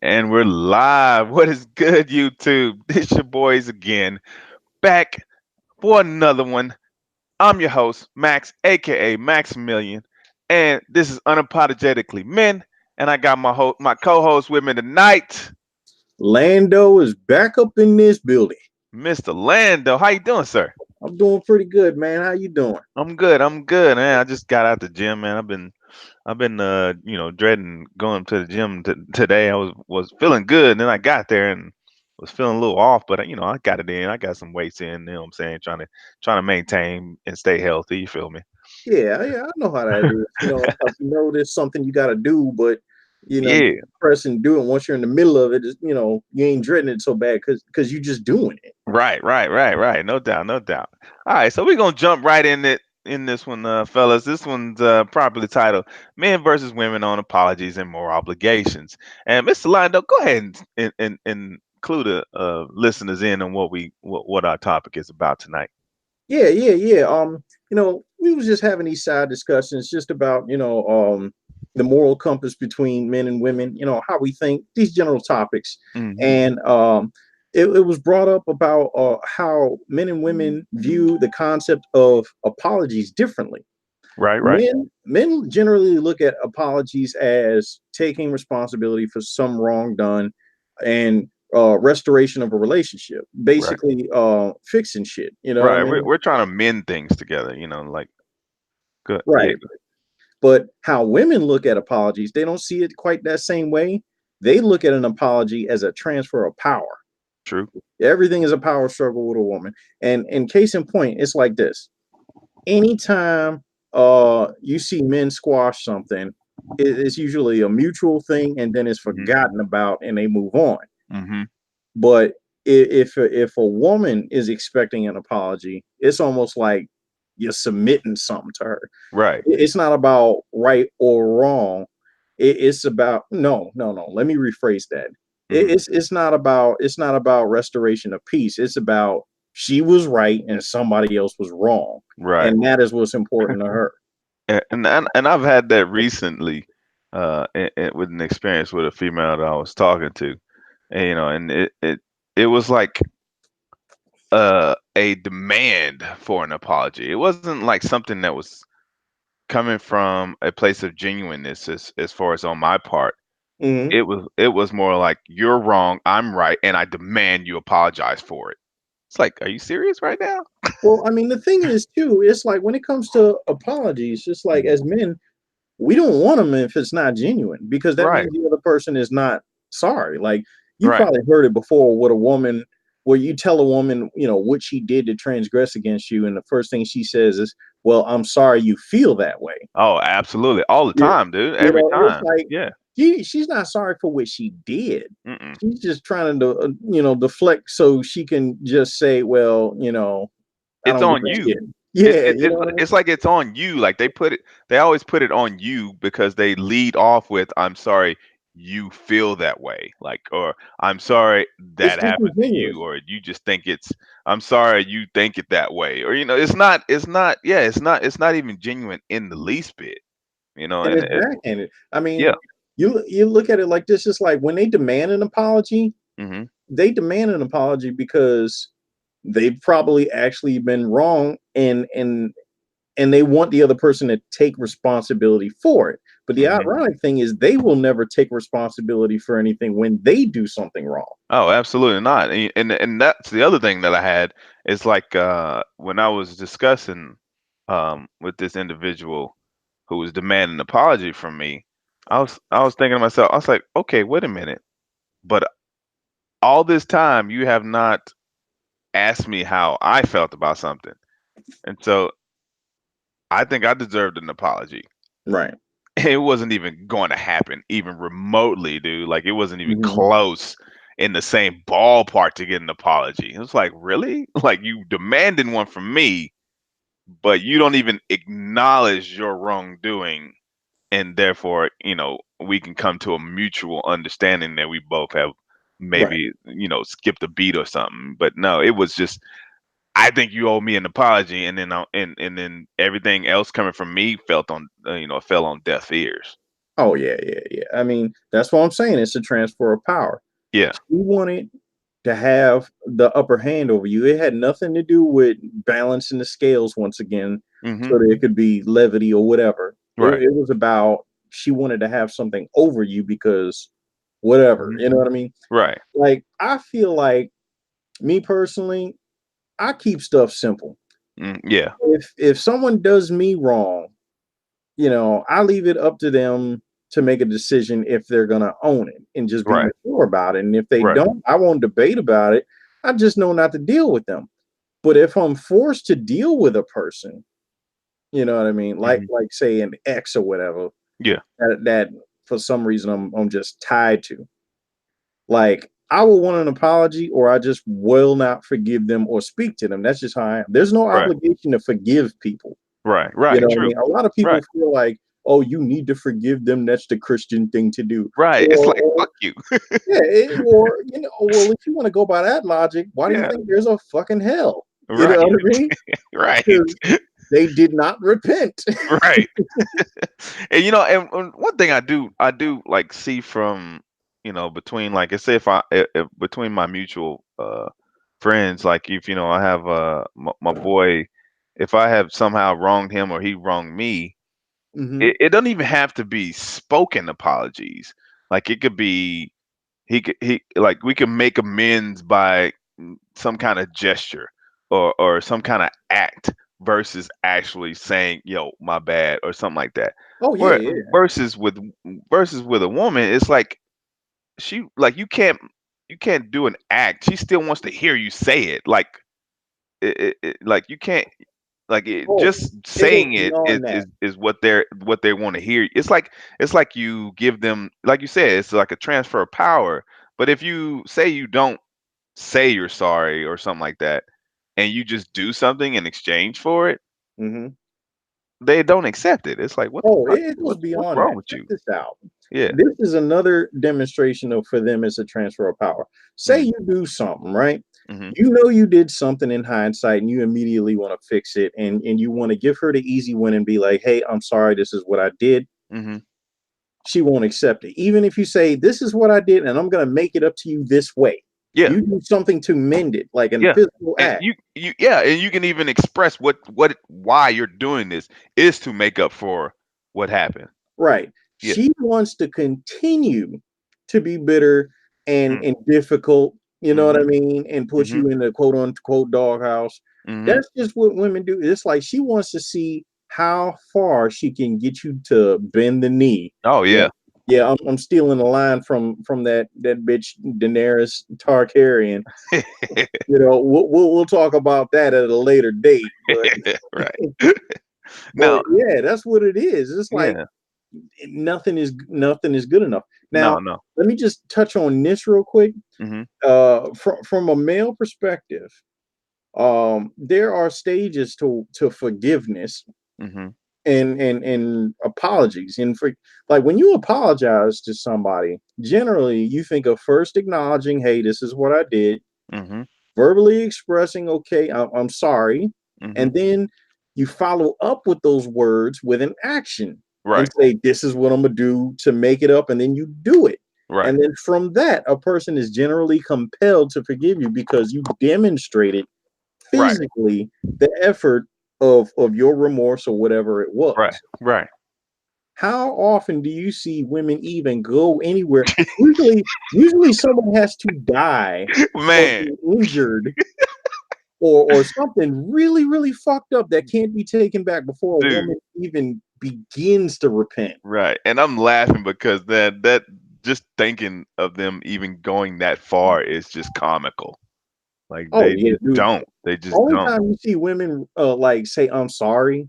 And we're live. What is good, YouTube? This your boys again, back for another one. I'm your host, Max, aka Maximilian, and this is Unapologetically Men. And I got my co-host with me tonight, Lando is back up in this building. Mr. Lando. How you doing, sir? I'm doing pretty good, man. How you doing? I'm good. I'm good, man. I just got out the gym, man. I've been dreading going to the gym today. I was feeling good, and then I got there and was feeling a little off, but I got it in. I got some weights in, you know what I'm saying, trying to maintain and stay healthy, you feel me? Yeah, I know how that is. Like there's something you got to do, but you Yeah. press and do it. Once you're in the middle of it, you ain't dreading it so bad because you just doing it. Right. No doubt, no doubt. All right, so we're gonna jump right in this one, fellas. This one's properly titled "Men versus Women on Apologies and More Obligations." And Mr. Lando, go ahead and include the listeners in on what our topic is about tonight. Yeah. We was just having these side discussions just about the moral compass between men and women. How we think these general topics, Hmm. and it was brought up about how men and women view the concept of apologies differently. Right. Men generally look at apologies as taking responsibility for some wrong done and restoration of a relationship, Right. basically fixing shit. You know what I Right. We're, mean? we're trying to mend things together, like good. Yeah. Right. But how women look at apologies, they don't see it quite that same way. They look at an apology as a transfer of power. True. Everything is a power struggle with a woman. And in case in point, it's like this. Anytime you see men squash something, it's usually a mutual thing and then it's Hmm. forgotten about and they move on. Hmm. But if a woman is expecting an apology, it's almost like you're submitting something to her. Right. It's not about right or wrong. It's about no. Let me rephrase that. Hmm. It's not about restoration of peace. It's about she was right and somebody else was wrong, Right. and that is what's important to her. And I've had that recently, with an experience with a female that I was talking to, and it was like a demand for an apology. It wasn't like something that was coming from a place of genuineness as far as on my part. Hmm. It was more like you're wrong, I'm right, and I demand you apologize for it. It's like, are you serious right now? Well, I mean, the thing is too, it's like when it comes to apologies, just like Mhm. as men, we don't want them if it's not genuine because that Right, means the other person is not sorry. Like you right. probably heard it before with a woman where you tell a woman, what she did to transgress against you, and the first thing she says is, "Well, I'm sorry you feel that way." Oh, absolutely, all the Yeah, time, dude. Every it's time. like Yeah. she's not sorry for what she did. Mm-mm. She's just trying to, deflect so she can just say, "Well, I It's don't give on a you. shit." Yeah, you It's know what I mean? it's like it's on you. Like they always put it on you because they lead off with "I'm sorry you feel that way," like, or "I'm sorry It's that happened to you," disingenuous. or "You just think it's I'm sorry you think it that way," or it's not even genuine in the least bit, And and it's backhanded. I yeah. mean, you look at it like this. It's like when they demand an apology, Hmm. they demand an apology because they've probably actually been wrong, and they want the other person to take responsibility for it. But the Hmm. ironic thing is, they will never take responsibility for anything when they do something wrong. Oh, absolutely not. And that's the other thing that I had is like when I was discussing with this individual who was demanding an apology from me, I was thinking to myself, I was like, okay, wait a minute. But all this time you have not asked me how I felt about something. And so I think I deserved an apology. Right. It wasn't even going to happen even remotely, dude. Like it wasn't even Hmm. close in the same ballpark to get an apology. It was like, really? Like you demanding one from me, but you don't even acknowledge your wrongdoing, and therefore, we can come to a mutual understanding that we both have Right. maybe, skipped a beat or something. But no, it was just I think you owe me an apology, and then everything else coming from me felt on fell on deaf ears. Oh yeah, yeah, yeah. I mean, that's what I'm saying. It's a transfer of power. Yeah. She wanted to have the upper hand over you. It had nothing to do with balancing the scales once again, Hmm. so that it could be levity or whatever. Right. It was about she wanted to have something over you because whatever. Hmm. You know what I mean? Right. Like I feel like me personally, I keep stuff simple. Yeah. If someone does me wrong, I leave it up to them to make a decision if they're gonna own it and just be Right. mature about it. And if they Right. don't, I won't debate about it. I just know not to deal with them. But if I'm forced to deal with a person, you know what I mean? Like Hmm. like say an ex or whatever, Yeah. that for some reason I'm just tied to. Like I will want an apology or I just will not forgive them or speak to them. That's just how I am. There's no Right. obligation to forgive people. Right. You Right. know what I True. mean? A lot of Right. people feel like, oh, you need to forgive them. That's the Christian thing to do. Right. It's like Or fuck you. yeah, or well, if you want to go by that logic, why do you Yeah. think there's a fucking hell? You know Right. what I mean? Right. Because they did not repent. Right. And and one thing I do like see from between like I say if between my mutual friends, like if I have my boy, if I have somehow wronged him or he wronged me, Hmm. it doesn't even have to be spoken apologies. Like it could be he like we can make amends by some kind of gesture or some kind of act versus actually saying my bad or something like that. Oh yeah, Where yeah. versus with a woman, it's like she like you can't do an act. She still wants to hear you say it. Like like you can't Oh, just it goes saying it is beyond that. is is what they want to hear. It's like you give them, like you said, it's like a transfer of power. But if you say you don't say you're sorry or something like that, and you just do something in exchange for it, Hmm. they don't accept it. It's like, what the Oh, fuck? it goes What's beyond wrong that. with Check you? this out. Yeah. This is another demonstration of for them it's a transfer of power. Say Mm, you do something, right? mhm. You know you did something in hindsight and you immediately want to fix it and you want to give her the easy win and be like, "Hey, I'm sorry, this is what I did." Mhm. She won't accept it. Even if you say, "This is what I did and I'm going to make it up to you this way." Yeah. You do something to mend it, like a Yeah. physical And act. you can even express why you're doing this is to make up for what happened. Right. Yeah. She wants to continue to be bitter Mm. and difficult, you know what I Mhm. mean, and put Mhm. you in the quote unquote doghouse. Mhm. That's just what women do. It's like she wants to see how far she can get you to bend the knee. Oh Yeah. yeah. Yeah, I'm stealing a line from that bitch Daenerys Targaryen. We'll talk about that at a later date, but Right. but Now, yeah, that's what it is. It's like yeah. nothing is good enough. No, Now, no. let me just touch on this real quick. Mhm. From a male perspective, there are stages to forgiveness Mhm. and apologies. And for like when you apologize to somebody, generally you think of first acknowledging, "Hey, this is what I did," Mhm. verbally expressing, "Okay, I'm sorry," Mhm. and then you follow up with those words with an action and Right. say, "This is what I'm gonna do to make it up," and then you do it. Right. And then from that, a person is generally compelled to forgive you because you demonstrated Right. physically the effort of your remorse or whatever it Right. was. Right. How often do you see women even go anywhere? Usually someone has to die or Man, be injured or something really, really fucked up that can't be taken back before a dude. woman even begins to repent. Right. And I'm laughing because that just thinking of them even going that far is just comical. Like Oh they yeah, just dude. don't. They just Only don't. time you see women like say I'm sorry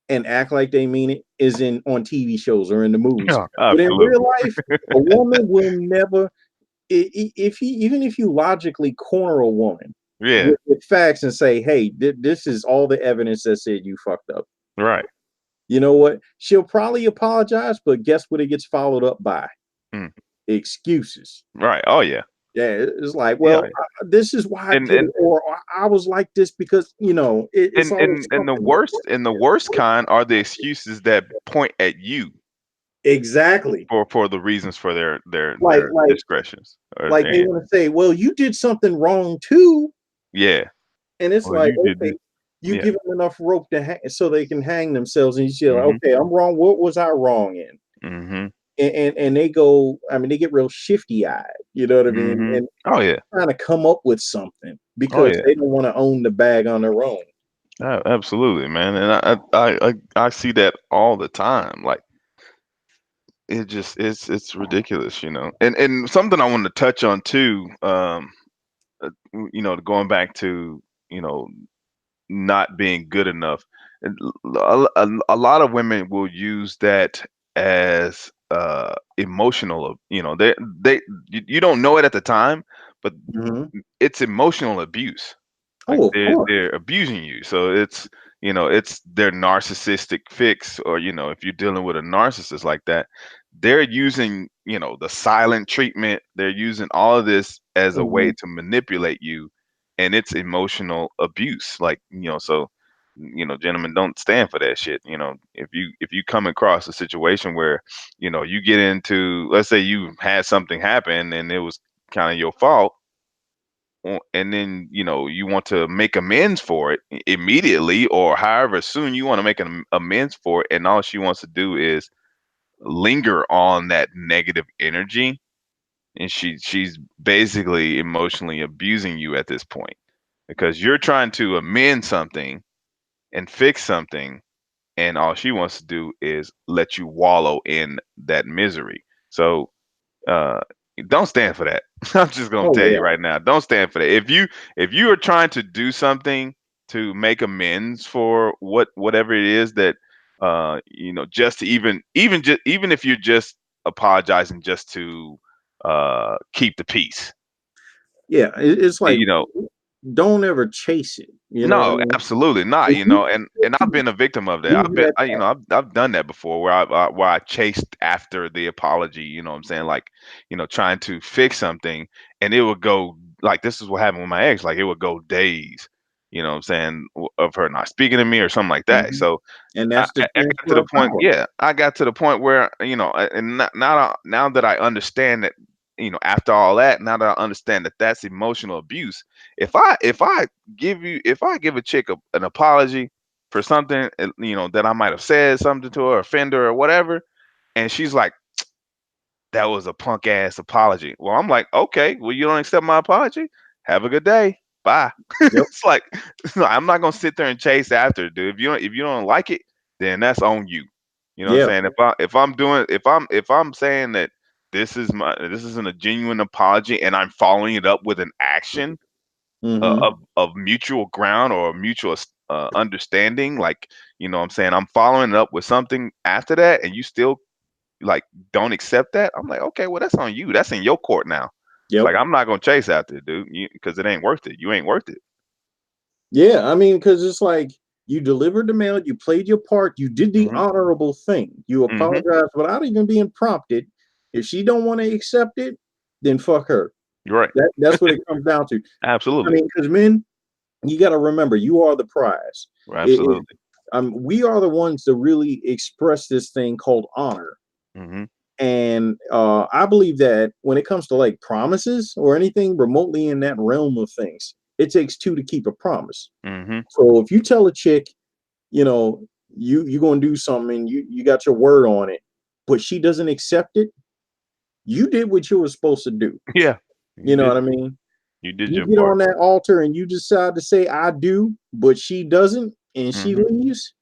and act like they mean it is in on TV shows or in the movies. Yeah, But in real absolutely. life, a woman will never if you even if you logically corner a woman Yeah. with facts and say, "Hey, this is all the evidence that said you fucked up." Right. You know what? She'll probably apologize, but guess what it gets followed up by? Mm. Excuses. Right. Oh yeah. Yeah, it's like, Yeah. well, this is why I And did it, and or I was like this because it's and always and and the something. worst and the worst kind are the excuses that point at you. Exactly. for the reasons for Like their like discretions or like they want to say, well, you did something wrong too, yeah. and it's Well, like, you did okay, this. you Yeah. give them enough rope to hang so they can hang themselves, and you say, like, Mhm. okay, I'm wrong. What was I wrong in? Mhm. And they go, I mean, they get real shifty eyed, you know what I mean, Mhm. and Oh yeah. trying to come up with something Oh because yeah. they don't want to own the bag on their own. Absolutely, man. And I see that all the time. Like it just it's ridiculous, you know. And something I wanted to touch on too. Going back to you know not being good enough. And a lot of women will use that as emotional. You don't know it at the time, but Mhm. it's emotional abuse. Like Oh, of course. they're abusing you. So it's their narcissistic fix, or if you're dealing with a narcissist like that, they're using, the silent treatment. They're using all of this as a way Mhm. to manipulate you, and it's emotional abuse. Like, so gentlemen, don't stand for that shit. If you come across a situation where, you get into, let's say you had something happen and it was kind of your fault, and then you want to make amends for it immediately or however soon you want to make an amends for it, and all she wants to do is linger on that negative energy, and she's basically emotionally abusing you at this point because you're trying to amend something and fix something, and all she wants to do is let you wallow in that misery. So uh, don't stand for that. I'm just gonna Oh tell you yeah. right now, don't stand for that. If you are trying to do something to make amends for whatever it is that just to even if you're just apologizing just to keep the peace, Yeah. It's like, you know, don't ever chase it. You know what I no, mean? absolutely not. If you And I've been a victim of that. leave I've it been, at that. I've done that before, where I chased after the apology. You know what I'm saying? Like, trying to fix something, and it would go like this is what happened with my ex. Like it would go days. You know what I'm saying, of her not speaking to me or something like that. Mhm. So And I, that's the I got to transfer the of point. power. Yeah, I got to the point where and now that I understand that, after all that, now that I understand that that's emotional abuse. If I give a chick an apology for something, that I might have said something to her, offend her, or whatever, and she's like, "That was a punk ass apology." Well, I'm like, "Okay, well, you don't accept my apology. Have a good day. Bye." Yep. It's like, I'm not gonna sit there and chase after it, dude. If you don't like it, then that's on you. You know what I'm Yeah. saying? If I'm saying that this isn't a genuine apology, and I'm following it up with an action Mhm. of mutual ground or mutual understanding, like, what I'm saying, I'm following it up with something after that, and you still like don't accept that, I'm like, okay, well, that's on you. That's in your court now. Yep. Like, I'm not gonna chase after it, dude, because it ain't worth it. You ain't worth it. Yeah. I mean, because it's like you delivered the mail, you played your part, you did the Hmm. honorable thing. You Hmm. apologized without even being prompted. If she don't want to accept it, then fuck her. You're right. That's what it comes down to. I Absolutely. mean, because men, you got to remember, you are the prize. It, Absolutely. we are the ones that really express this thing called honor. Hmm. And I believe that when it comes to like promises or anything remotely in that realm of things, it takes two to keep a promise. Hmm. So if you tell a chick, you know, you're gonna do something, and you got your word on it, but she doesn't accept it, you did what you were supposed to do. Yeah, You you know did. what I mean? You did You your get part. on that altar and you decide to say I do, but she doesn't, and she Hmm. leaves.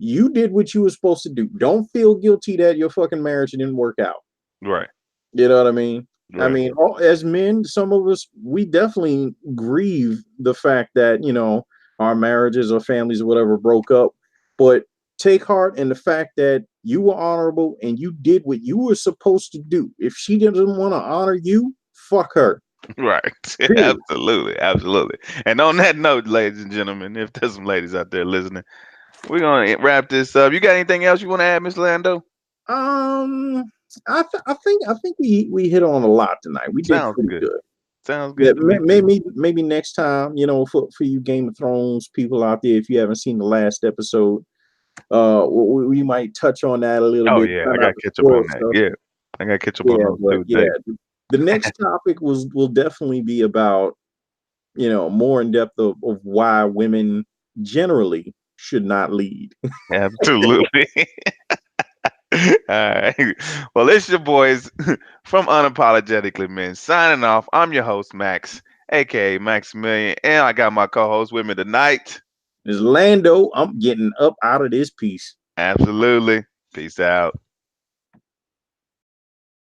You did what you were supposed to do. Don't feel guilty that your fucking marriage didn't work out. Right. You know what I mean? I Right. mean, as men, some of us, we definitely grieve the fact that, our marriages or families or whatever broke up. But take heart in the fact that you were honorable and you did what you were supposed to do. If she doesn't want to honor you, fuck her. Right. Period. Absolutely. Absolutely. And on that note, ladies and gentlemen, if there's some ladies out there listening, we're gonna wrap this up. You got anything else you want to add, Miss Lando? Um, I think we hit on a lot tonight. We did Sounds pretty good. good. Sounds Yeah, good to me too. maybe next time, for you Game of Thrones people out there, if you haven't seen the last episode, We might touch on that a little Oh bit, yeah, try I not gotta to catch up spoil on that. stuff. Yeah, I gotta catch up on Yeah, those but too yeah, today. the next topic will definitely be about, more in depth of why women generally should not lead. Absolutely. All right. Well, it's your boys from Unapologetically Men signing off. I'm your host, Max, aka Maximilian, and I got my co-host with me tonight. This Lando, I'm getting up out of this piece. Absolutely. Peace out.